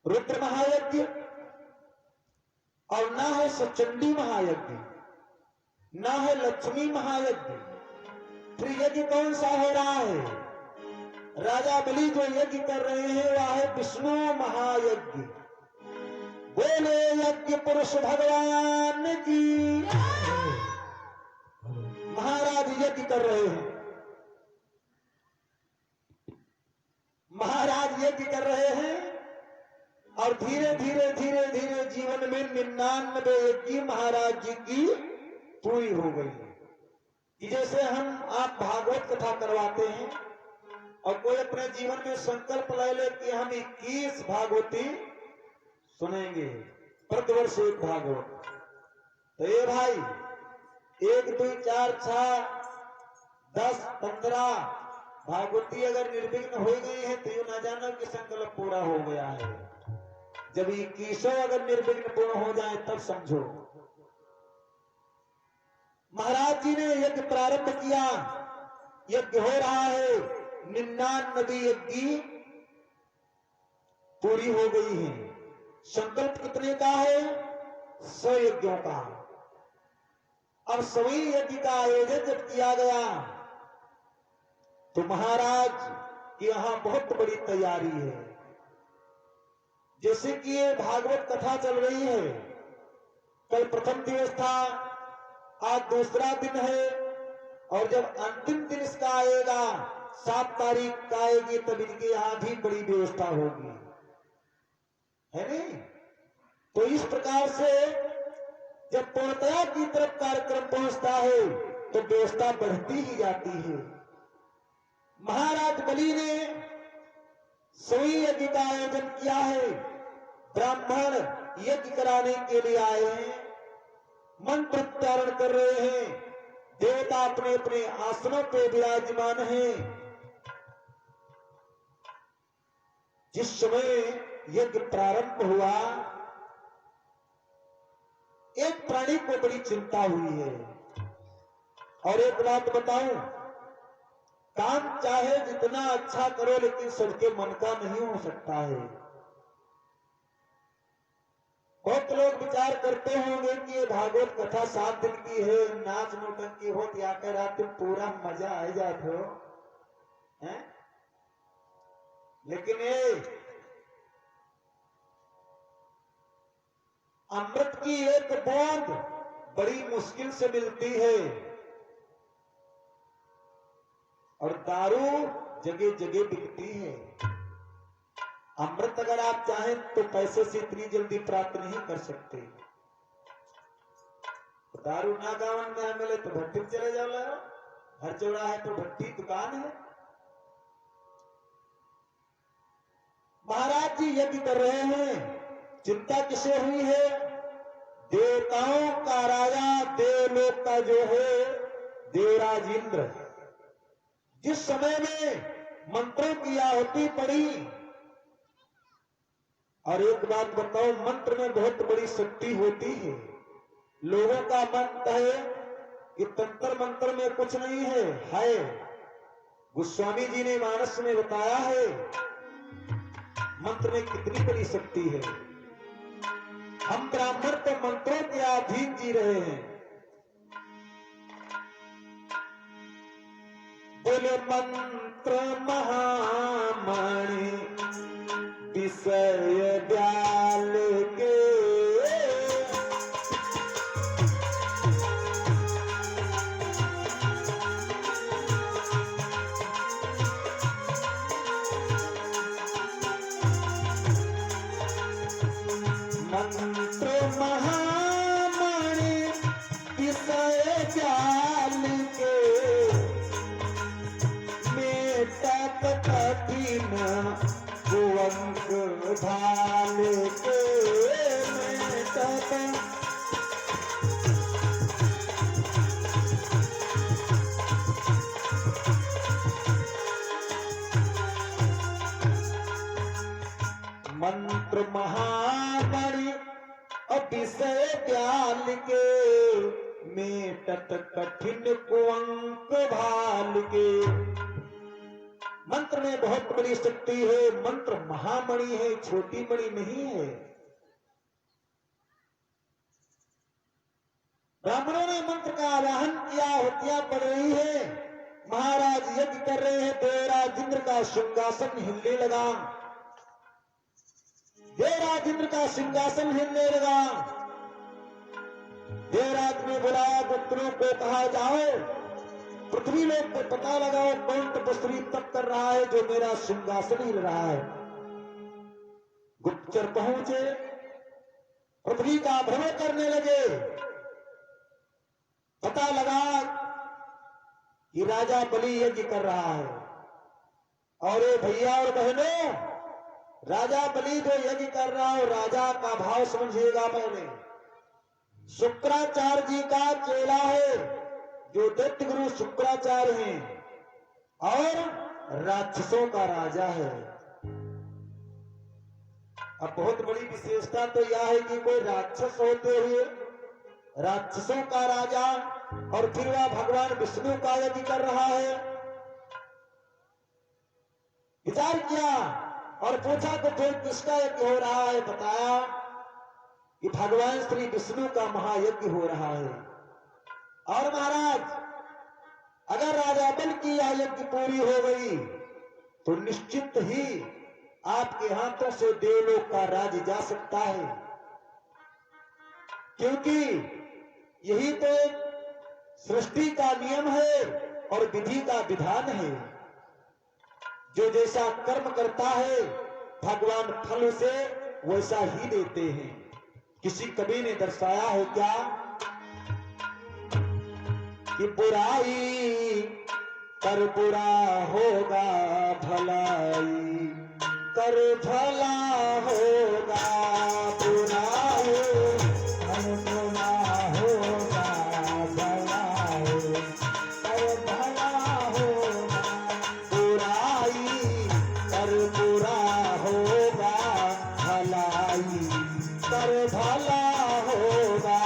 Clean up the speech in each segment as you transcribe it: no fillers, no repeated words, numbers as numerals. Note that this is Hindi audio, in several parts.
रुद्र महायज्ञ और ना है सचंडी महायज्ञ, ना है लक्ष्मी महायज्ञ। फिर यज्ञ कौन सा हो रहा है? राजा बलि जो यज्ञ कर रहे हैं वह है विष्णु महायज्ञ। बोले यज्ञ पुरुष भगवान की। महाराज यज्ञ कर रहे हैं, महाराज यज्ञ कर रहे हैं और धीरे धीरे धीरे धीरे जीवन में 99 यज्ञ महाराज जी की पूरी हो गई है। जैसे हम आप भागवत कथा करवाते हैं और कोई अपने जीवन में संकल्प ले ले कि हम 21 भागवती सुनेंगे, प्रतिवर्ष एक भागवत। तो ये भाई 1 2 4 6 10 15 भागवती अगर निर्विघ्न हो गई है तो ये ना जानो कि संकल्प पूरा हो गया है। जब 21 अगर निर्विघ्न पूर्ण हो जाए तब समझो। महाराज जी ने यज्ञ प्रारंभ किया, यज्ञ हो रहा है, 99 यज्ञ पूरी हो गई है। संकल्प कितने का है? 100 यज्ञों का। अब सभी यज्ञ का आयोजन जब किया गया तो महाराज की यहां बहुत बड़ी तैयारी है। जैसे कि ये भागवत कथा चल रही है, कल प्रथम दिवस था, आज दूसरा दिन है और जब अंतिम दिन इसका आएगा 7 तारीख का आएगी तब इनके यहां भी बड़ी व्यवस्था होगी, है नहीं? तो इस प्रकार से जब पूर्णतया की तरफ कार्यक्रम पहुंचता है तो व्यवस्था बढ़ती ही जाती है। महाराज बलि ने सभी यज्ञ का आयोजन किया है। ब्राह्मण यज्ञ कराने के लिए आए हैं, मंत्र उच्चारण कर रहे हैं, देवता अपने अपने आसनों पे विराजमान हैं। जिस समय यज्ञ प्रारंभ हुआ एक प्राणी को बड़ी चिंता हुई है। और एक बात बताऊं, काम चाहे जितना अच्छा करो लेकिन सबके मन का नहीं हो सकता है। बहुत लोग विचार करते होंगे कि ये भागवत कथा 7 दिन की है, नाच नौटंकी हो या कर आते पूरा मजा आ जाते हो, हैं? लेकिन ये अमृत की एक बूंद बड़ी मुश्किल से मिलती है और दारू जगह जगह बिकती है। अमृत अगर आप चाहें तो पैसे से इतनी जल्दी प्राप्त नहीं कर सकते। तो दारू ना गावन में मिले तो भट्टी चले जाओ, हर चौराहे पर भट्टी दुकान है। महाराज जी यज्ञ कर रहे हैं, चिंता किसे हुई है? देवताओं का राजा देवलोक का जो है देवराज इंद्र, जिस समय में मंत्रों की आहुति पड़ी। और एक बात बताओ, मंत्र में बहुत बड़ी शक्ति होती है। लोगों का मन है कि तंत्र मंत्र में कुछ नहीं है। गोस्वामी जी ने मानस में बताया है मंत्र में कितनी बड़ी शक्ति है। हम ब्राह्मण तो मंत्रों के अधीन जी रहे हैं। बोले मंत्र महामणि विषय दयाल के, मंत्र महामणि विषय दयाल के, मेटत कठिन कुवंक भाल के, मेटत मंत्र महामणि अतिशय दयाल के, मेटत कठिन कुवंक भाल के। मंत्र में बहुत बड़ी शक्ति है। मंत्र महामणि है, छोटी मणि नहीं है। ब्राह्मणों ने मंत्र का आवाहन किया, होतियां पड़ रही है, महाराज यज्ञ कर रहे हैं। देवराज इंद्र का सिंहासन हिलने लगा, देवराज इंद्र का सिंहासन हिलने लगा। देवराज ने बुलाया गुप्तों को, कहा जाओ पृथ्वी लोक पर पता लगाओ कौन तपस्वी तप कर रहा है जो मेरा सिंहासन हिल रहा है। गुप्तचर पहुंचे, पृथ्वी का भ्रमण करने लगे। पता लगा कि राजा बलि यज्ञ कर रहा है। और ये भैया और बहनों, राजा बलि जो यज्ञ कर रहा है राजा का भाव समझिएगा। पहले शुक्राचार्य जी का चेला है, जो दैत्य गुरु शुक्राचार्य हैं, और राक्षसों का राजा है। अब बहुत बड़ी विशेषता तो यह है कि कोई राक्षस होते हुए राक्षसों का राजा, और फिर वह भगवान विष्णु का यज्ञ कर रहा है। विचार किया और पूछा तो फिर किसका यज्ञ हो रहा है। बताया कि भगवान श्री विष्णु का महायज्ञ हो रहा है। और महाराज, अगर राजा बल की यह यज्ञ पूरी हो गई तो निश्चित ही आपके हाथों से देवलोक का राज्य जा सकता है, क्योंकि यही तो सृष्टि का नियम है और विधि का विधान है। जो जैसा कर्म करता है भगवान फल उसे वैसा ही देते हैं। किसी कवि ने दर्शाया है क्या कि बुराई कर बुरा होगा, भलाई कर भला होगा। बुराई कर बुरा होगा, भलाई कर भला होगा। बुराई कर बुरा होगा, भलाई कर भला होगा।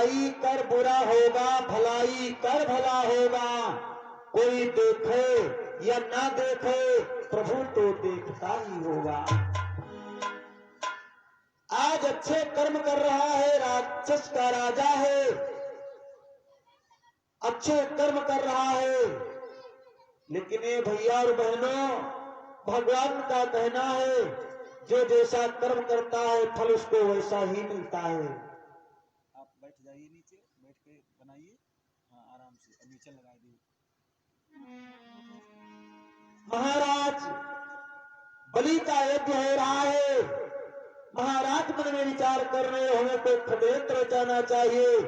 बुराई कर बुरा होगा, भलाई कर भला होगा। कोई देखे या ना देखे, प्रभु तो देखता ही होगा। आज अच्छे कर्म कर रहा है, राक्षस का राजा है, अच्छे कर्म कर रहा है, लेकिन ये भैया और बहनों, भगवान का कहना है जो जैसा कर्म करता है फल उसको वैसा ही मिलता है। आप बैठ जाइए, नीचे बैठ के बनाइए, हाँ आराम से, नीचे लगा दिए। महाराज बलि का यज्ञ हो रहा है, महाराज मन में विचार कर रहे हमें कोई षड्यंत्र रचाना चाहिए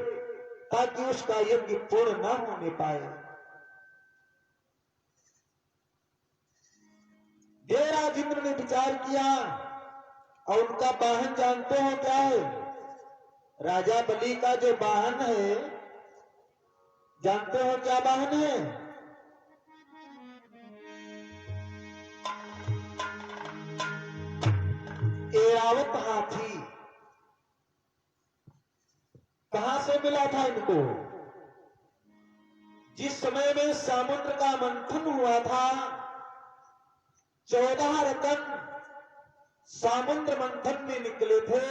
ताकि उसका यज्ञ पूर्ण न होने पाए। देवराज इंद्र ने विचार किया और उनका वाहन जानते हो क्या है? राजा बलि का जो वाहन है, जानते हो क्या वाहन है? ऐरावत हाथी। कहां से मिला था इनको? जिस समय में समुद्र का मंथन हुआ था, 14 रत्न समुद्र मंथन में निकले थे,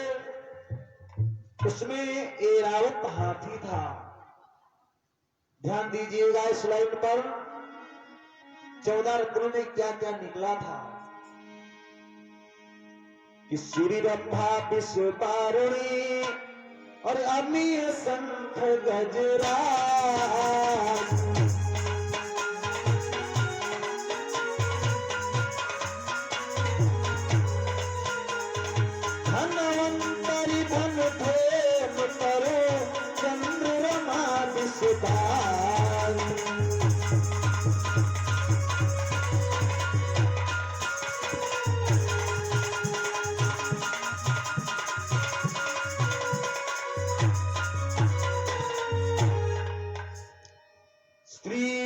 उसमें ऐरावत हाथी था। ध्यान दीजिएगा इस लाइन पर, 14 रत्नों में क्या क्या निकला था। श्री रंभा विश्वपारुणी और अमीय शंख गजराज, धनवंतरि धन धेम करो चंद्रमा विश्वपाल।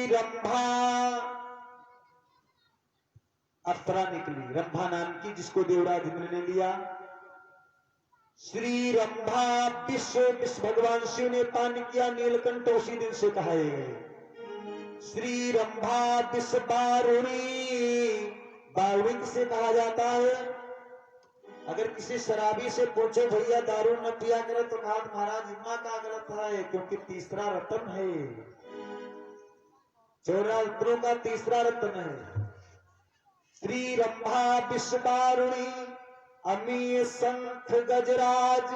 रंभा अप्सरा निकली, रंभा नाम की, जिसको देवराज इंद्र ने लिया। श्री रंभा विश्व भगवान शिव ने पान किया, नीलकंठ उसी दिन से कहा है। श्री रंभा विश्व बारुणी, बारुणी किसे कहा जाता है? अगर किसी शराबी से पूछो भैया दारू न पिया करे तो कहा महाराज इतना का गलत है, क्योंकि तीसरा रत्न है, 14 रत्नों का तीसरा रत्न है। श्री रंभा विश्वपारुणी अमी शंख गजराज,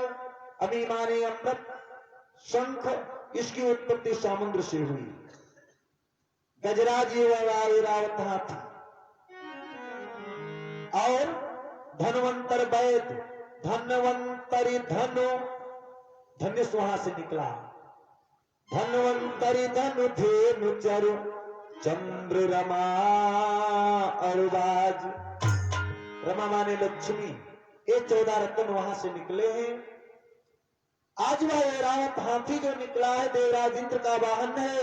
अमी माने अमृत, शंख इसकी उत्पत्ति समुद्र से हुई, गजराज ये ऐरावत हाथी, और धनवंतर वैद, धनवंतरि धनु, धन्य वहां से निकला। धनवंतरि धनु धेनु चरु चंद्र रमा अरुबाज, रमा माने लक्ष्मी, ये 14 रत्न वहां से निकले हैं। आज वह ऐरावत हाथी जो निकला है देवराज इंद्र का वाहन है,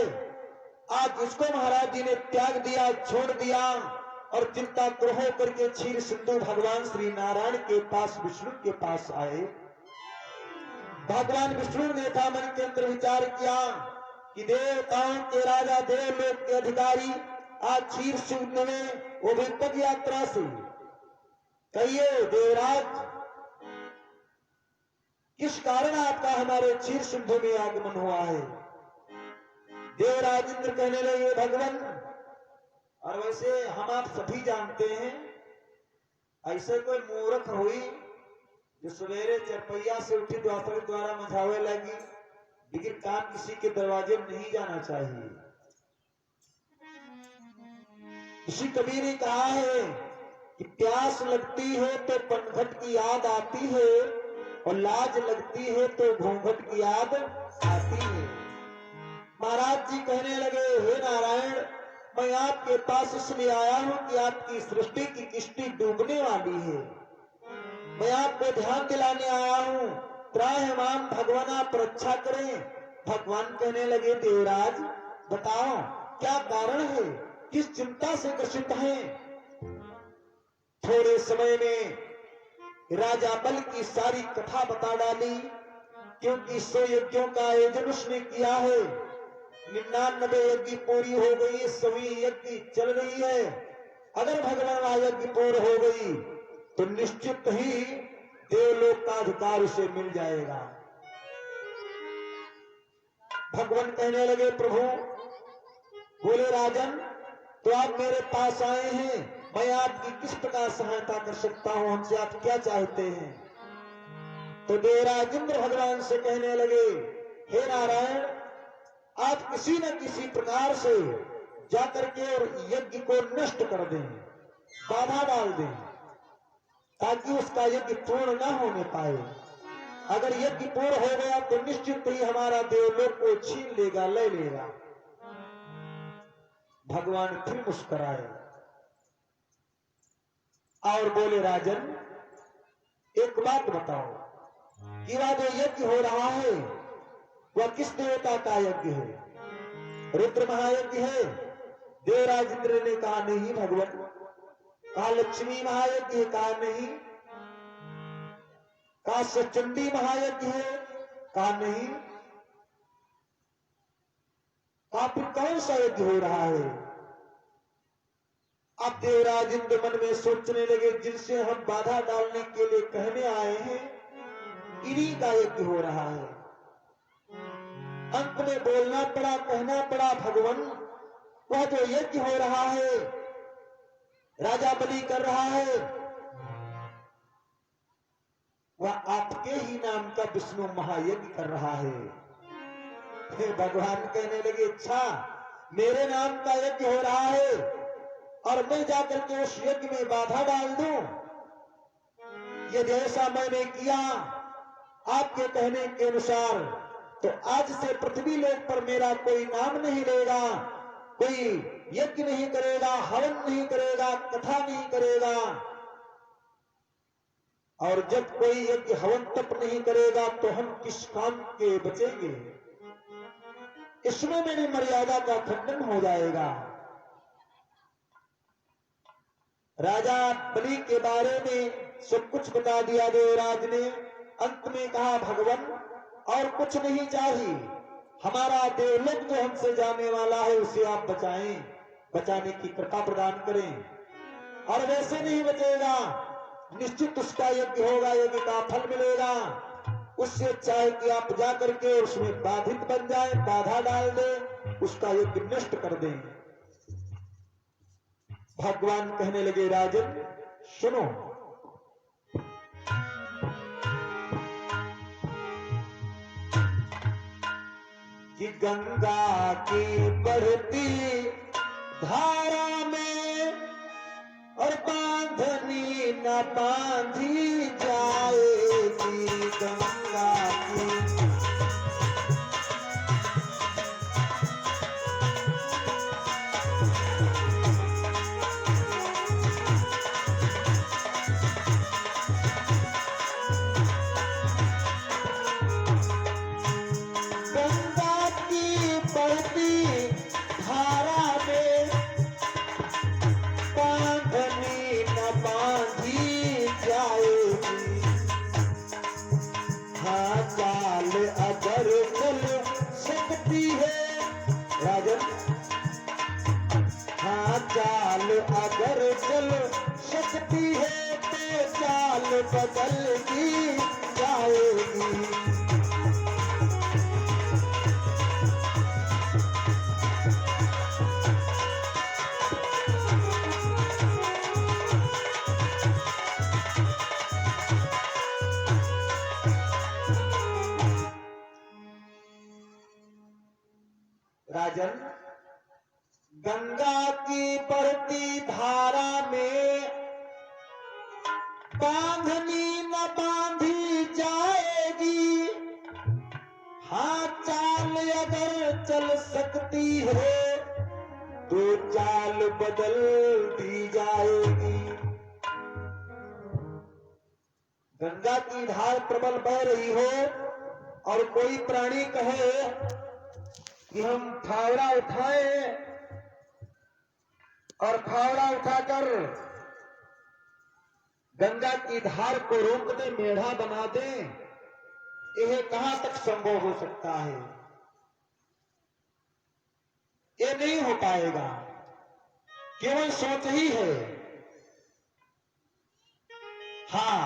आज उसको महाराज जी ने त्याग दिया, छोड़ दिया और चिंता ग्रह करके क्षीर सिंधु भगवान श्री नारायण के पास, विष्णु के पास आए। भगवान विष्णु ने था मन के अंदर विचार किया कि देवताओं के राजा, देवलोक के अधिकारी आज क्षीर सिंधु में, वो भी पद यात्रा से, कहिए देवराज किस कारण आपका हमारे क्षीर सिंधु में आगमन हुआ है? देवराज इंद्र कहने लगे भगवान, और वैसे हम आप सभी जानते हैं, ऐसे कोई मूर्ख हुई जो सवेरे चरपैया से उठी द्वापर द्वारा मझावे लगी, लेकिन काम किसी के दरवाजे में नहीं जाना चाहिए। ऋषि कबीर ने कहा है कि प्यास लगती है तो पनघट की याद आती है, और लाज लगती है तो घूंघट की याद आती है। महाराज जी कहने लगे, हे नारायण, मैं आपके पास इसलिए आया हूं कि आपकी सृष्टि की किस्ती डूबने वाली है, मैं आपको ध्यान दिलाने आया हूं, त्रायमान भगवान आप रक्षा करें। भगवान कहने लगे देवराज बताओ क्या कारण है, किस चिंता से ग्रसित हैं? थोड़े समय में राजा बल की सारी कथा बता डाली। क्योंकि 100 यज्ञों का आयोजन उसने किया है, 99 यज्ञ पूरी हो गई, 100वीं यज्ञ चल रही है। अगर भगवान आ यज्ञ पूर्ण हो गई तो निश्चित ही देवलोक का अधिकार उसे मिल जाएगा। भगवान कहने लगे, प्रभु बोले राजन, तो आप मेरे पास आए हैं, मैं आपकी किस प्रकार सहायता कर सकता हूं, हमसे आप क्या चाहते हैं? तो देवराज इंद्र भगवान से कहने लगे, हे नारायण, आप किसी न किसी प्रकार से जाकर के और यज्ञ को नष्ट कर दें, बाधा डाल दें, ताकि उसका यज्ञ पूर्ण न होने पाए। अगर यज्ञ पूर्ण हो गया तो निश्चित ही हमारा देवलोक को छीन लेगा, ले लेगा। भगवान फिर मुस्कुराए और बोले, राजन एक बात बताओ कि वह जो यज्ञ हो रहा है वह किस देवता का यज्ञ है? रुद्र महायज्ञ है? देवराज इंद्र ने कहा नहीं भगवान। कहा लक्ष्मी महायज्ञ है? कहा नहीं। कहा सचंडी महायज्ञ है? कहा नहीं। कहा फिर कौन सा यज्ञ हो रहा है? अब देवराज इंद्र मन में सोचने लगे, जिनसे हम बाधा डालने के लिए कहने आए हैं, इन्हीं का यज्ञ हो रहा है। अंत में बोलना पड़ा, कहना पड़ा, भगवान वह जो यज्ञ हो रहा है, राजा बलि कर रहा है, वह आपके ही नाम का विष्णु महायज्ञ कर रहा है। फिर भगवान कहने लगे, अच्छा मेरे नाम का यज्ञ हो रहा है और मैं जाकर के उस यज्ञ में बाधा डाल दूं? यदि ऐसा मैंने किया आपके कहने के अनुसार, तो आज से पृथ्वी लोक पर मेरा कोई नाम नहीं लेगा, कोई यज्ञ नहीं करेगा, हवन नहीं करेगा, कथा नहीं करेगा। और जब कोई यज्ञ हवन तप नहीं करेगा तो हम किस काम के बचेंगे? इसमें मेरी मर्यादा का खंडन हो जाएगा। राजा बलि के बारे में सब कुछ बता दिया देवराज ने। अंत में कहा, भगवान और कुछ नहीं चाहिए, हमारा देवलोक जो हमसे जाने वाला है उसे आप बचाएं, बचाने की कृपा प्रदान करें। और वैसे नहीं बचेगा, निश्चित उसका यज्ञ होगा, यज्ञ का फल मिलेगा। उससे चाहे कि आप जाकर के उसमें बाधित बन जाए, बाधा डाल दें, उसका यज्ञ नष्ट कर दें। भगवान कहने लगे, राजन सुनो, कि गंगा की बढ़ती धारा में और बांधनी न बांधी जाएगी, गंगा की अगर चल सकती है राजन, हाँ चाल अगर चल सकती है तो चाल बदल दी जाएगी। राजन, गंगा की बढ़ती धारा में बांधनी न बांधी जाएगी, हाँ चाल अगर चल सकती है तो चाल बदल दी जाएगी। गंगा की धार प्रबल बह रही हो और कोई प्राणी कहे कि हम फावड़ा उठाएं और फावड़ा उठाकर गंगा की धार को रोक दे, मेढ़ा बना दें, यह कहां तक संभव हो सकता है? ये नहीं हो पाएगा, केवल सोच ही है। हाँ,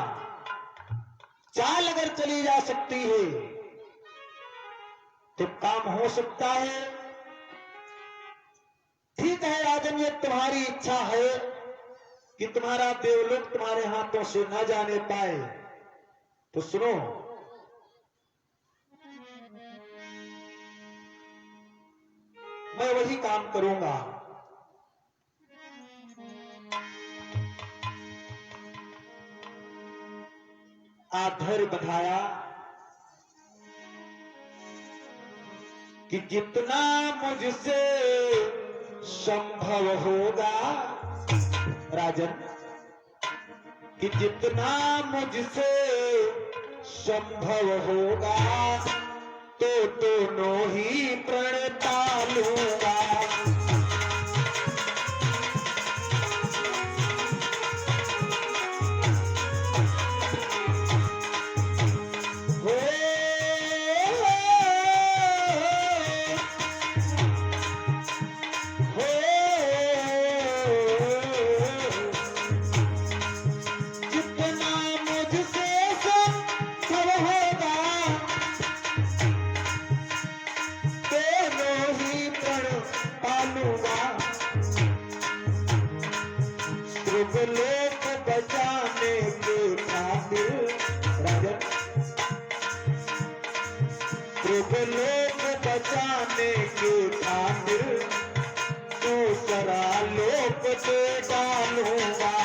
चाल अगर चली जा सकती है तो काम हो सकता है। ठीक है राजन, ये तुम्हारी इच्छा है कि तुम्हारा देवलोक तुम्हारे हाथों से न जाने पाए, तो सुनो, मैं वही काम करूंगा। आधर बधाया कि जितना मुझसे संभव होगा राजन, कि जितना मुझसे संभव होगा तो दोनों ही प्रण पालूंगा। लोक बचाने के खातिर राजन, लोक बचाने के खातिर दूसरा लोक दे डालूंगा।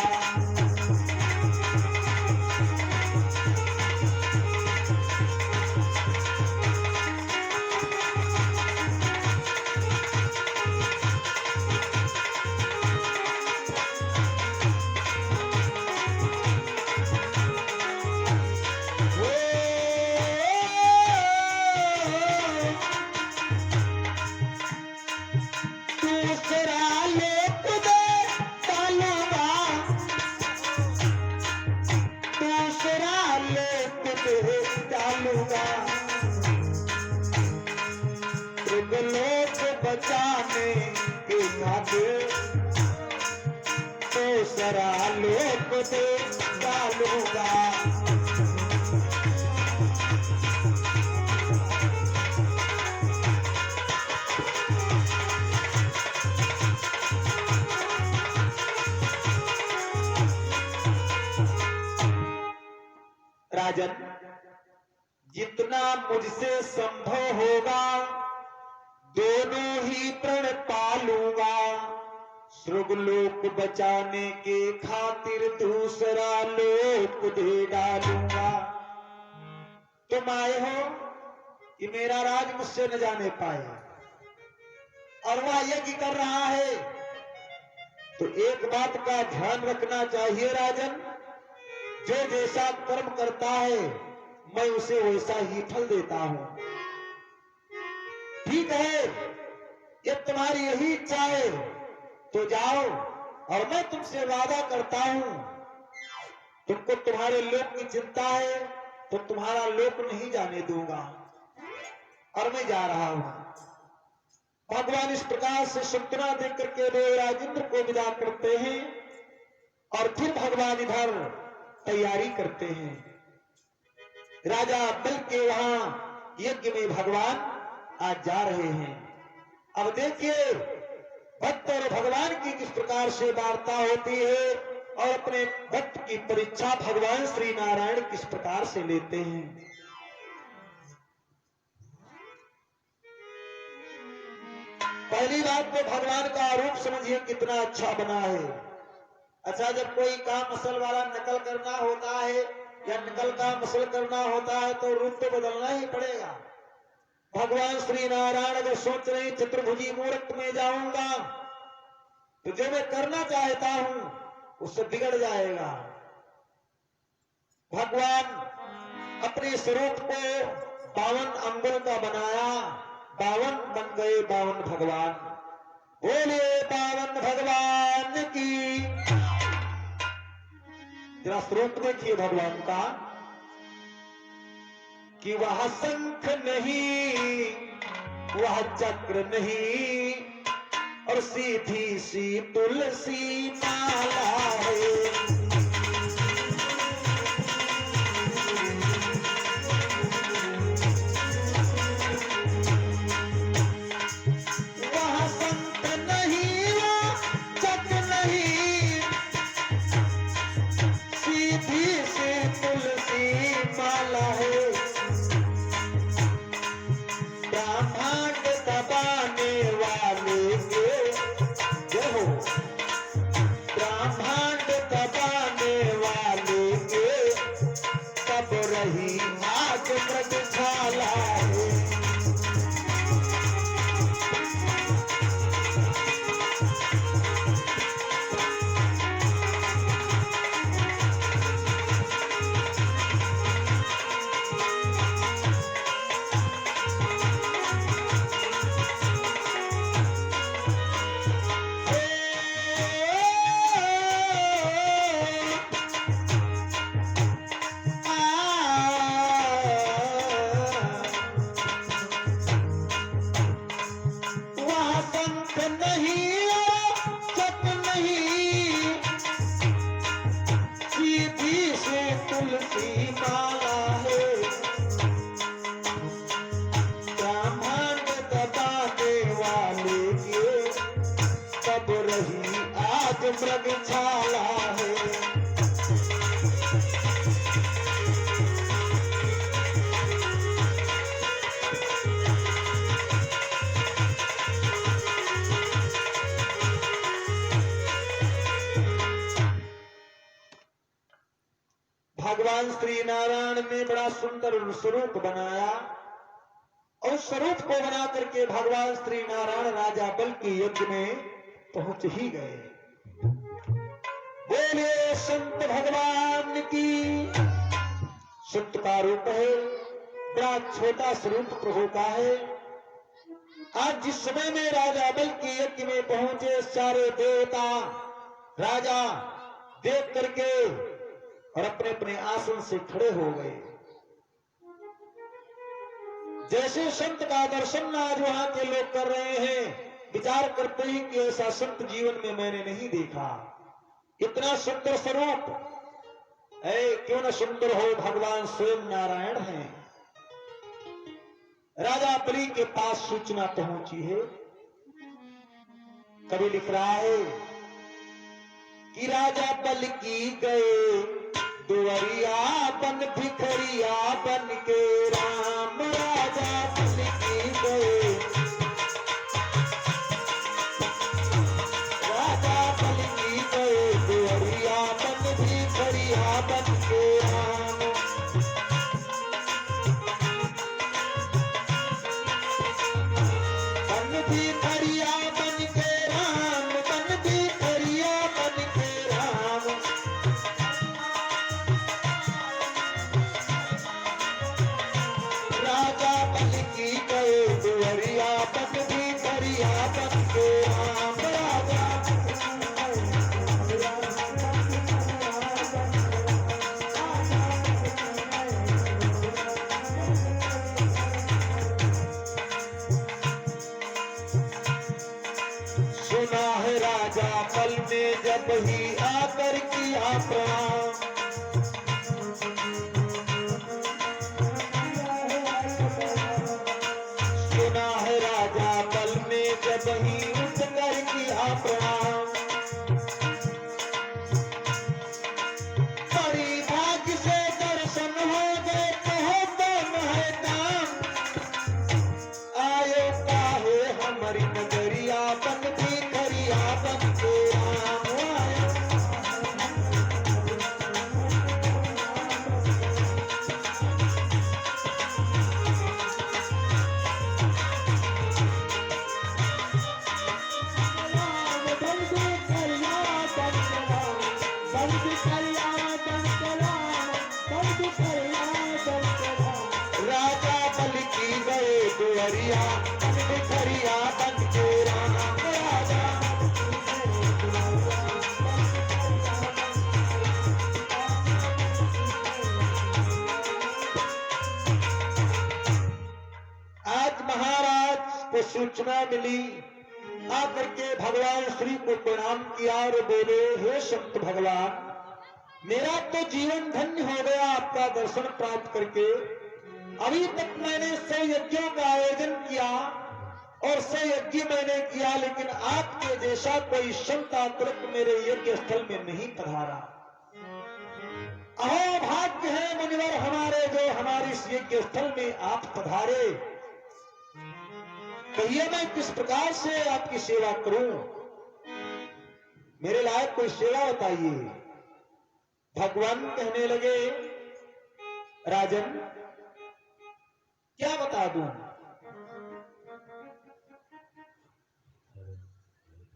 लोक बचाने के खातिर दूसरा लोक दे डालूंगा। राजन, जितना मुझसे संभव होगा दोनों ही प्रण पालूंगा। स्वर्गलोक बचाने के खातिर दूसरा लोक दे डालूंगा। तुम आए हो कि मेरा राज मुझसे न जाने पाए, और वह यज्ञ कर रहा है, तो एक बात का ध्यान रखना चाहिए राजन, जो जैसा कर्म करता है मैं उसे वैसा ही फल देता हूं। ठीक है, ये तुम्हारी यही इच्छा है तो जाओ, और मैं तुमसे वादा करता हूं, तुमको तुम्हारे लोक की चिंता है तो तुम्हारा लोक नहीं जाने दूंगा, और मैं जा रहा हूं। भगवान इस प्रकार से सांत्वना देकर के देवराज इंद्र को विदा करते हैं, और फिर भगवान इधर तैयारी करते हैं। राजा बल के वहां यज्ञ में भगवान आज जा रहे हैं। अब देखिए भक्त और भगवान की किस प्रकार से वार्ता होती है, और अपने भक्त की परीक्षा भगवान श्री नारायण किस प्रकार से लेते हैं। पहली बात तो भगवान का रूप समझिए कितना अच्छा बना है। अच्छा, जब कोई काम असल वाला नकल करना होता है या नकल का मसल करना होता है तो रूप तो बदलना ही पड़ेगा। भगवान श्री नारायण अगर सोच रहे चतुर्भुजी मूर्त में जाऊंगा तो जो मैं करना चाहता हूं उससे बिगड़ जाएगा। भगवान अपने स्वरूप को 52 अंगों का बनाया, 52 बन गए 52 भगवान। बोले 52 भगवान की। जरा स्वरूप देखिए भगवान का कि वह शंख नहीं, वह चक्र नहीं, और सीधी सी तुलसी माला है। वह शंख नहीं, वह चक्र नहीं, सीधी सी तुलसी माला है। ब्रह्मांड दबाने वाले के जय हो, ब्रह्मांड दबाने वाले के तब रही आज मृगशाला है। मृगशाला है। भगवान श्री नारायण ने बड़ा सुंदर स्वरूप बनाया और स्वरूप को बना करके भगवान श्री नारायण राजा बल के यज्ञ में पहुंच ही गए। बोले संत भगवान की। संत का रूप है, बड़ा छोटा स्वरूप प्रभु का है। आज जिस समय में राजा बल के यज्ञ में पहुंचे, सारे देवता राजा देख करके और अपने अपने आसन से खड़े हो गए। जैसे संत का दर्शन आज वहां के लोग कर रहे हैं, विचार करते ही कि ऐसा संत जीवन में मैंने नहीं देखा। इतना सुंदर स्वरूप है, क्यों न सुंदर हो, भगवान स्वयं नारायण हैं। राजा बलि के पास सूचना पहुंची है। कवि लिख रहा है कि राजा बल की गए दुवरिया बन भिखरिया बन के राम। राजा बल की गए, राजा बल की गए दुवरिया बन भिखरिया बन के राम। बन भिखरिया बन के राम, बन भिखरिया बन के राम। राजा बल की गए दुवरिया बन भिखरिया बन के राम। राजा सुना है राजा बल ने जब ही आकर किया प्रणाम। सुना है राजा बल ने जब ही उठकर किया प्रणाम। बड़ी भाग्य से दर्शन हो गए, कहो कौन है नाम। आयो काहे हमारी नगरिया बन भिखरिया बन के राम। आयो राजा बल की गए दुवरिया बन भिखरिया बन के राम। राजा सूचना मिली, आकर के भगवान श्री को प्रणाम किया और बोले, हे संत भगवान, मेरा तो जीवन धन्य हो गया आपका दर्शन प्राप्त करके। अभी तक मैंने 100 यज्ञों का आयोजन किया और 100 यज्ञ मैंने किया, लेकिन आपके जैसा कोई संत आतुरक मेरे यज्ञ स्थल में नहीं पधारा। अहो भाग्य है मुनिवर हमारे, जो हमारे इस यज्ञ स्थल में आप पधारे। कहिए मैं किस प्रकार से आपकी सेवा करूं, मेरे लायक कोई सेवा बताइए। भगवान कहने लगे, राजन क्या बता दूं,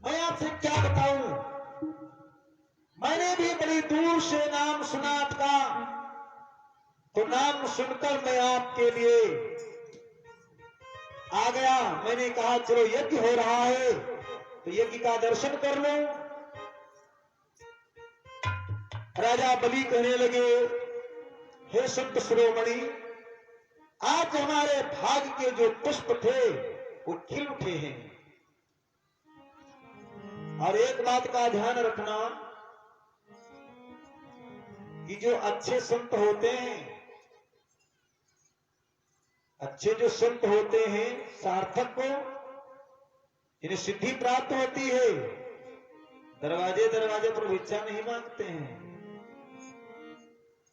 मैं आपसे क्या बताऊं। मैंने भी बड़ी दूर से नाम सुना आपका, तो नाम सुनकर मैं आपके लिए आ गया। मैंने कहा चलो यज्ञ हो रहा है तो यज्ञ का दर्शन कर लो। राजा बलि कहने लगे, हे संत शिरोमणि, आज हमारे भाग्य के जो पुष्प थे वो खिल उठे हैं। और एक बात का ध्यान रखना कि जो अच्छे संत होते हैं, अच्छे जो संत होते हैं सार्थक को, जिन्हें सिद्धि प्राप्त होती है, दरवाजे दरवाजे पर भिक्षा नहीं मांगते हैं।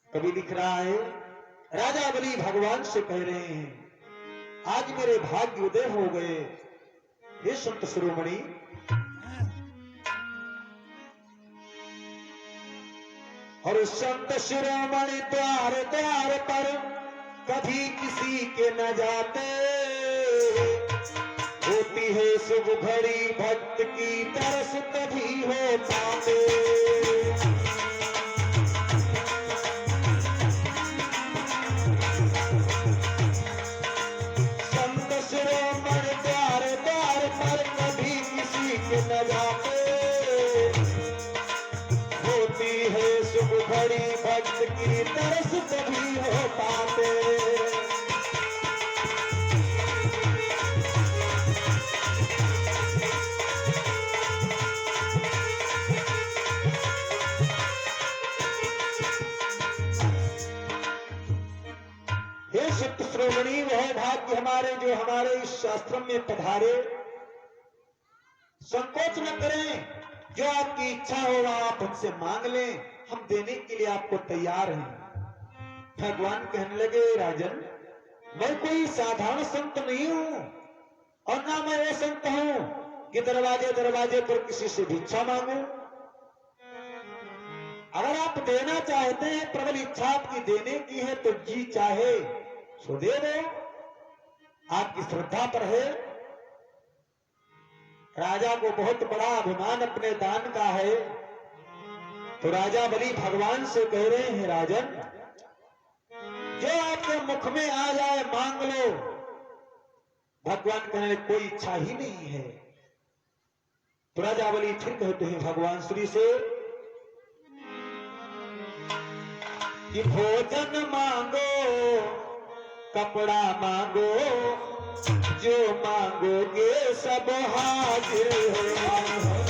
कभी लिख रहा है, राजा बलि भगवान से कह रहे हैं, आज मेरे भाग्य उदय हो गए। हे संत शिरोमणि, और संत शिरोमणि द्वार द्वार पर कभी किसी के न जाते, होती है शुभ घड़ी भक्त की तरस तभी हो पाते। संत शिरोमणि द्वार द्वार पर कभी किसी के न जाते, होती है शुभ घड़ी भक्त की तरस तभी हो पाते। हे सत्य श्रोमणी, वह भाग्य हमारे जो हमारे इस शास्त्र में पधारे। संकोच न करें, जो आपकी इच्छा होगा आप हमसे मांग लें, हम देने के लिए आपको तैयार हैं। भगवान कहने लगे, राजन, मैं कोई साधारण संत नहीं हूं और ना मैं वो संत हूं कि दरवाजे दरवाजे पर किसी से भिक्षा मांगू। अगर आप देना चाहते हैं, प्रबल इच्छा आपकी देने की है, तो जी चाहे सो दे दो, आपकी श्रद्धा पर है। राजा को बहुत बड़ा अभिमान अपने दान का है, तो राजा बलि भगवान से कह रहे हैं, राजन, जो आपके मुख में आ जाए मांग लो। भगवान कहने लगे, कोई इच्छा ही नहीं है। तो राजा बलि फिर कहते हैं भगवान श्री से कि भोजन मांगो, कपड़ा मांगो, जो मांगोगे सब हाजिर है।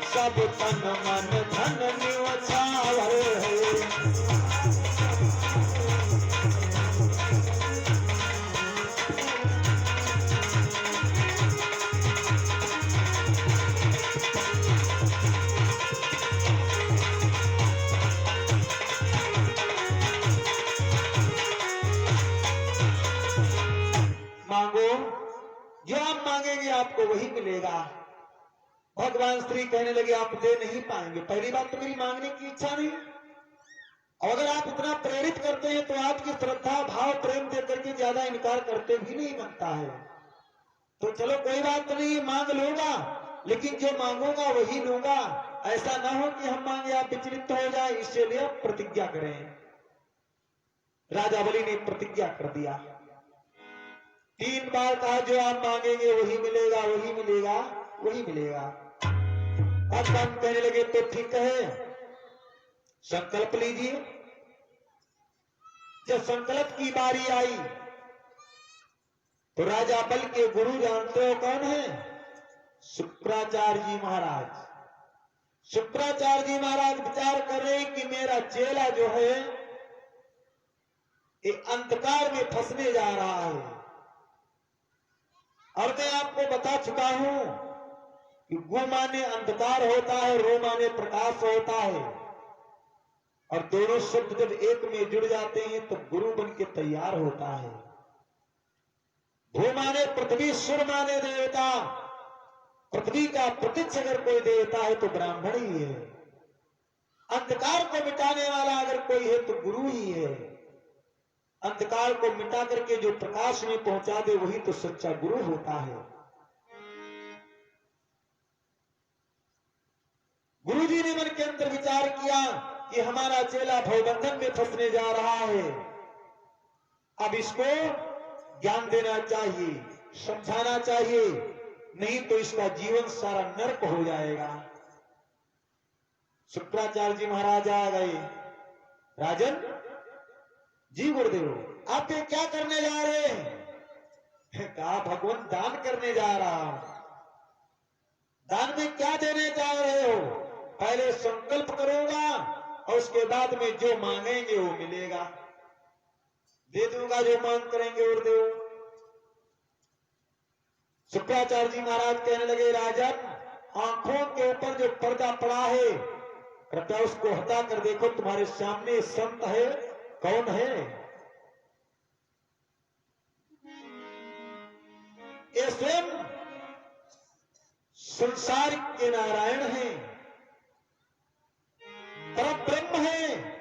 सब तन मन धन न्योछावर है। मांगो, जो आप मांगेंगे आपको वही मिलेगा। भगवान श्री कहने लगे आप दे नहीं पाएंगे। पहली बात तो मेरी मांगने की इच्छा नहीं, और अगर आप इतना प्रेरित करते हैं तो आपकी श्रद्धा भाव प्रेम देकर के ज्यादा इनकार करते भी नहीं बनता है। तो चलो कोई बात नहीं, मांग लूंगा, लेकिन जो मांगूंगा वही लूंगा। ऐसा ना हो कि हम मांगे आप विचलित हो जाए, इसलिए आप प्रतिज्ञा करें। राजा बलि ने प्रतिज्ञा कर दिया, 3 बार कहा जो आप मांगेंगे वही मिलेगा, वही मिलेगा, वही मिलेगा। भगवान कहने लगे तो ठीक है, संकल्प लीजिए। जब संकल्प की बारी आई तो राजा बल के गुरु जानते हो कौन है? शुक्राचार्य जी महाराज। शुक्राचार्य जी महाराज विचार कर रहे कि मेरा चेला जो है ये अंधकार में फंसने जा रहा है। और मैं आपको बता चुका हूं कि गु माने अंधकार होता है, रो माने प्रकाश होता है, और दोनों शब्द जब एक में जुड़ जाते हैं तो गुरु बन के तैयार होता है। भू माने पृथ्वी, सुर माने देवता। पृथ्वी का प्रत्यक्ष अगर कोई देवता है तो ब्राह्मण ही है। अंधकार को मिटाने वाला अगर कोई है तो गुरु ही है। अंधकार को मिटा करके जो प्रकाश में पहुंचा दे वही तो सच्चा गुरु होता है। गुरु जी ने मन के अंदर विचार किया कि हमारा चेला भवबंधन में फंसने जा रहा है, अब इसको ज्ञान देना चाहिए, समझाना चाहिए, नहीं तो इसका जीवन सारा नरक हो जाएगा। शुक्राचार्य जी महाराज आ गए। राजन जी गुरुदेव आप ये क्या करने जा रहे हैं? कहा भगवान दान करने जा रहा हूं। दान में क्या देने जा रहे हो? पहले संकल्प करूंगा और उसके बाद में जो मांगेंगे वो मिलेगा, दे दूंगा जो मांग करेंगे गुरुदेव। शुक्राचार्य जी महाराज कहने लगे राजन आंखों के ऊपर जो पर्दा पड़ा है कृपया उसको हटा कर देखो, तुम्हारे सामने संत है, कौन है? ये स्वयं संसार के नारायण हैं, परब्रह्म है।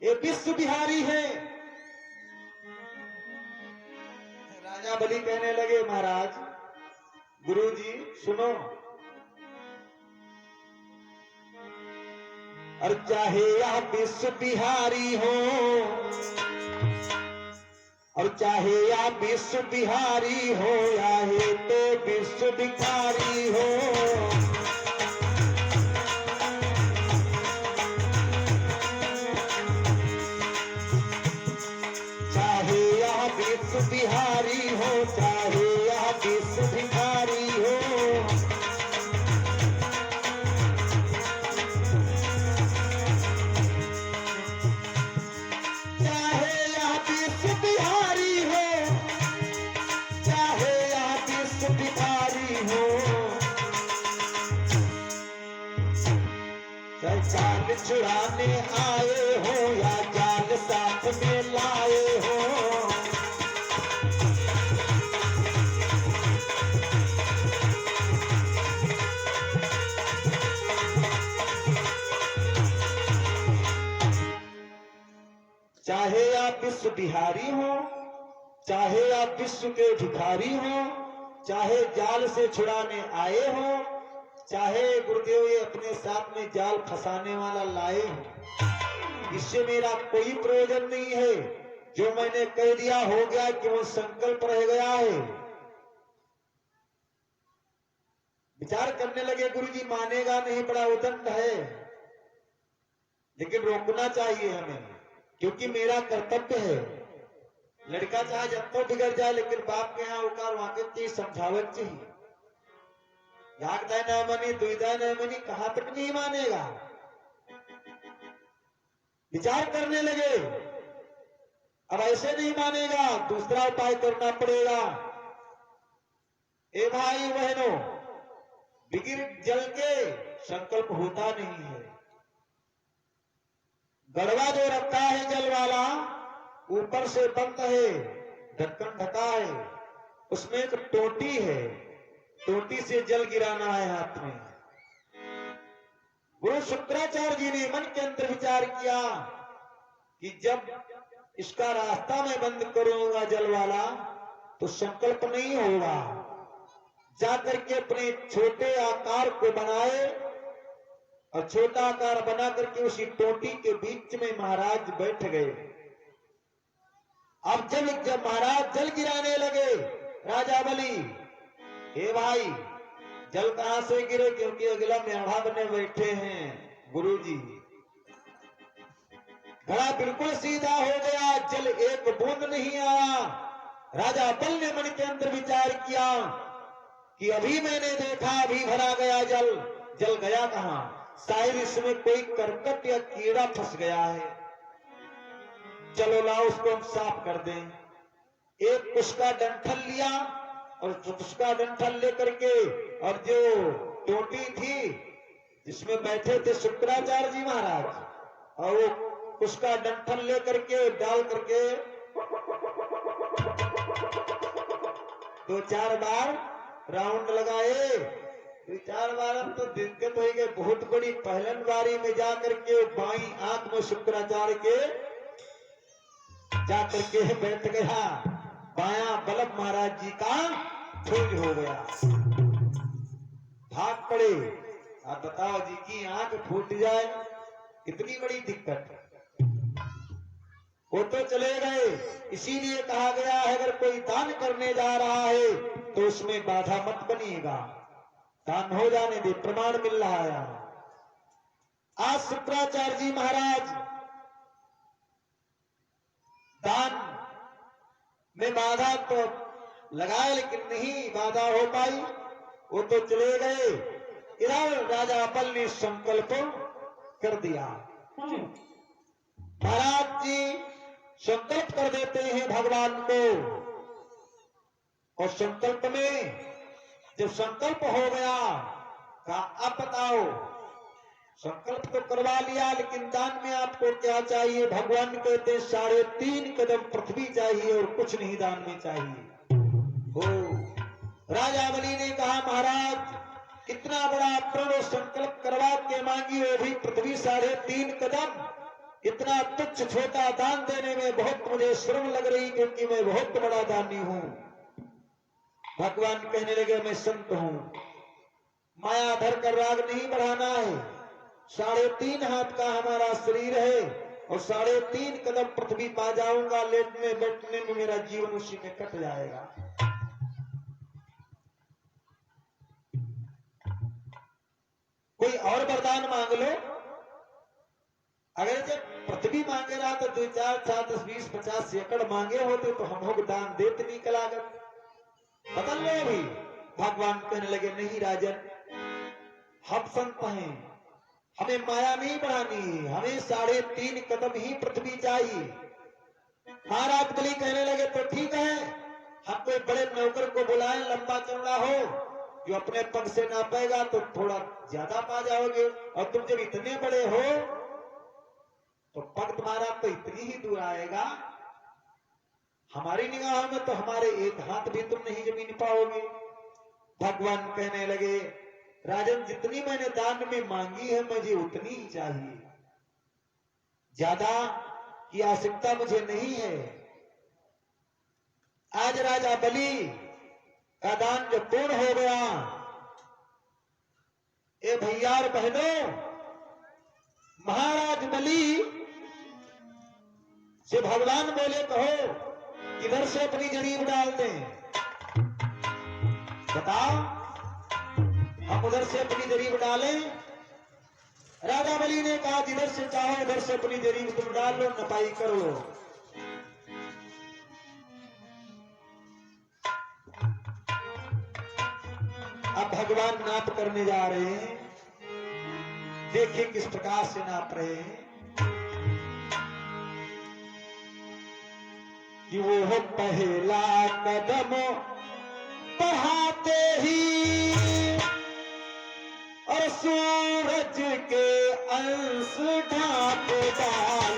ये विश्व बिहारी है। राजा बलि कहने लगे महाराज गुरुजी सुनो, और चाहे आप विश्व बिहारी हो, और चाहे आप विश्व बिहारी हो, चाहे तो विश्व भिखारी हो, चाहे आप विश्व बिहारी हो, चाहे आप विश्व भिखारी हो, चाहे आप विश्व बिहारी हो, चाहे आप विश्व भिखारी हो, चाहे जाल चुराने आए हो या जाल साथ में लाए हो, चाहे आप विश्व बिहारी हो, चाहे आप विश्व के भिखारी हो, चाहे जाल से छुड़ाने आए हो, चाहे गुरुदेव ये अपने साथ में जाल फंसाने वाला लाए हो, इससे मेरा कोई प्रयोजन नहीं है। जो मैंने कह दिया हो गया कि वो संकल्प रह गया है। विचार करने लगे गुरुजी मानेगा नहीं, बड़ा उदंड है, लेकिन रोकना चाहिए हमें, क्योंकि मेरा कर्तव्य है। लड़का चाहे जब तो बिगड़ जाए लेकिन बाप के यहाँ उकार वाके चीज समझावत चाहिए। यागदा न मनी दुईदा न मनी कहां तक नहीं मानेगा। विचार करने लगे अब ऐसे नहीं मानेगा, दूसरा उपाय करना पड़ेगा। ए भाई बहनों, बिगिर जल के संकल्प होता नहीं है। गड़वा जो रखा है जल वाला, ऊपर से बंद है, ढक्कन ढका है, उसमें एक टोटी है, टोटी से जल गिराना है हाथ में। गुरु शुक्राचार्य जी ने मन के अंदर विचार किया कि जब इसका रास्ता मैं बंद करूंगा जल वाला तो संकल्प नहीं होगा। जाकर के अपने छोटे आकार को बनाए और छोटा आकार बना करके उसी टोटी के बीच में महाराज बैठ गए। अब जब महाराज जल गिराने लगे, राजा बलि, हे भाई जल कहां से गिरे, क्योंकि अगला मेढ़ा बने बैठे हैं गुरुजी। घड़ा बिल्कुल सीधा हो गया, जल एक बूंद नहीं आया। राजा बल ने मन के अंदर विचार किया कि अभी मैंने देखा, अभी भरा गया जल, जल गया कहां, शायद इसमें कोई करकट या कीड़ा फंस गया है, चलो लाओ उसको हम साफ कर दें। एक उसका डंठल लिया और उसका डंठल लेकर के, और जो टोटी थी जिसमें बैठे थे शुक्राचार्य जी महाराज, और वो उसका डंठल लेकर के डाल करके 2-4 बार राउंड लगाए। 2-4 बार अब तो दिक्कत हो गई बहुत बड़ी। पहलन बारी में जाकर के बाई आंख में शुक्राचार्य के जाकर के बैठ गया, बाया बल्लभ महाराज जी का फूज हो गया, भाग पड़े। आप बताओ जी की आंख फूट जाए कितनी बड़ी दिक्कत। वो तो चले गए। इसीलिए कहा गया है अगर कोई दान करने जा रहा है तो उसमें बाधा मत बनिएगा, दान हो जाने दे, प्रमाण मिल रहा है। आज शुक्राचार्य जी महाराज दान में बाधा तो लगाए लेकिन नहीं बाधा हो पाई, वो तो चले गए। इधर राजा बल ने संकल्प कर दिया। महाराज जी संकल्प कर देते हैं भगवान को, और संकल्प में जब संकल्प हो गया कहा अब बताओ, संकल्प तो करवा लिया लेकिन दान में आपको क्या चाहिए। भगवान कहते हैं 3.5 कदम पृथ्वी चाहिए और कुछ नहीं दान में चाहिए। हो राजा बलि ने कहा महाराज इतना बड़ा प्रण संकल्प करवा के मांगी, वो भी पृथ्वी 3.5 कदम, इतना तुच्छ छोटा दान देने में बहुत मुझे शर्म लग रही, क्योंकि मैं बहुत बड़ा दानी हूं। भगवान कहने लगे मैं संत हूं, माया धर कर राग नहीं बढ़ाना है। 3.5 हाथ का हमारा शरीर है और 3.5 कदम पृथ्वी पा जाऊंगा, लेटने बैठने में मेरा जीवन उसी में कट जाएगा। कोई और वरदान मांग लो। अगर जब पृथ्वी मांगे रहा तो 2, 4, 7, 10, 20, 50 एकड़ मांगे होते तो हम लोग दान देते नहीं कलागत, बदल लो अभी। भगवान कहने लगे नहीं राजन, हम संत हैं, हमें माया नहीं बढ़ानी, हमें 3.5 कदम ही पृथ्वी चाहिए। महाराज बलि कहने लगे तो ठीक है, हम कोई बड़े नौकर को बुलाएं लंबा चौड़ा हो, जो अपने पग से नापेगा तो थोड़ा ज्यादा पा जाओगे, और तुम जब इतने बड़े हो तो पग तुम्हारा तो इतनी ही दूर आएगा, हमारी निगाहों में तो हमारे एक हाथ भी तुम नहीं जमीन पाओगे। भगवान कहने लगे राजन जितनी मैंने दान में मांगी है मुझे उतनी ही चाहिए, ज्यादा की आवश्यकता मुझे नहीं है। आज राजा बलि का दान जब पूर्ण हो गया, ए भैया और बहनों, महाराज बलि से भगवान बोले कहो इधर से अपनी जरीब डाल दें, बताओ हम उधर से अपनी जरीब डालें। राजा बलि ने कहा जिधर से चाहो उधर से अपनी जरीब तुम डाल लो, नपाई कर लो। अब भगवान नाप करने जा रहे हैं, देखिए किस प्रकार से नाप रहे हैं कि वो पहला कदम बढ़ाते ही और सूरज के अंश ढांप डाल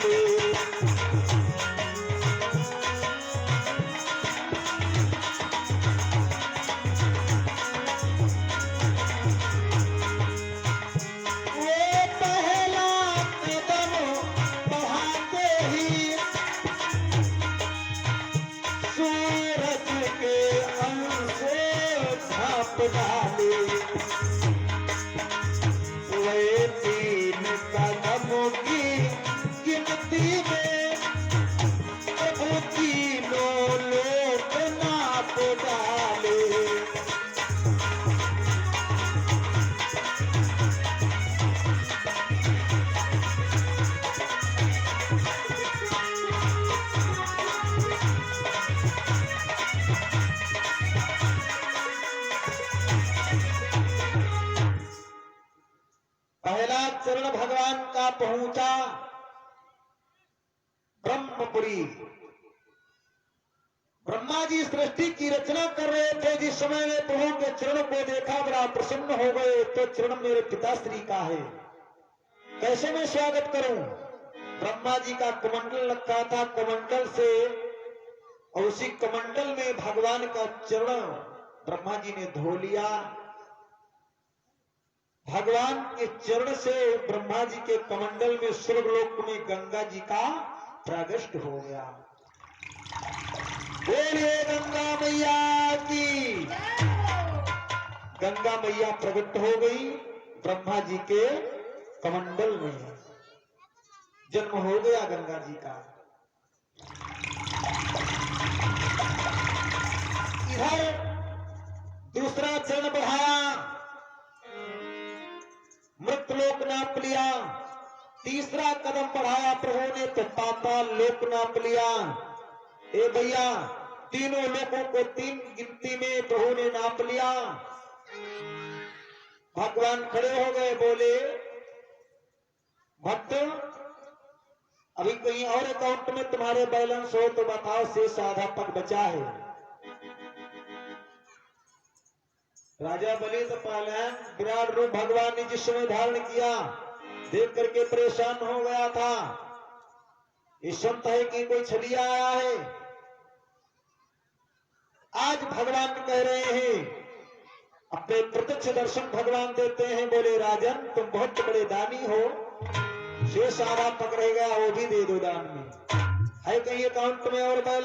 की गिनती में प्रभु तीनों लोक नाप डाले। पहला चरण भगवान का पहुंचा ब्रह्मपुरी। ब्रह्मा जी सृष्टि की रचना कर रहे थे, जिस समय में प्रभु के चरण को देखा बड़ा प्रसन्न हो गए। तो चरण मेरे पिताश्री का है, कैसे मैं स्वागत करूं। ब्रह्मा जी का कमंडल रखा था, कमंडल से और उसी कमंडल में भगवान का चरण ब्रह्मा जी ने धो लिया। भगवान के चरण से ब्रह्मा जी के कमंडल में स्वर्गलोक में गंगा जी का प्रागट्य हो गया। बोलिए गंगा मैया की। गंगा मैया प्रकट हो गई, ब्रह्मा जी के कमंडल में जन्म हो गया गंगा जी का। इधर दूसरा चरण बढ़ाया, मृतलोक नाप लिया। तीसरा कदम बढ़ाया प्रभु ने तो पाताल लोक नाप लिया। ए भैया, तीनों लोगों को तीन गिनती में प्रभु ने नाप लिया। भगवान खड़े हो गए, बोले भक्त अभी कहीं और अकाउंट में तुम्हारे बैलेंस हो तो बताओ, शेष आधा पग बचा है। राजा बलि तो पहले विराट रूप भगवान ने जिस समय धारण किया देख करके परेशान हो गया था। इस संत है कि कोई छलिया आया है। आज भगवान कह रहे हैं, अपने प्रत्यक्ष दर्शन भगवान देते हैं। बोले राजन, तुम बहुत बड़े दानी हो, शेष आधा पकड़े गया वो भी दे दो दान में। है कहीं अकाउंट में और बैलेंस?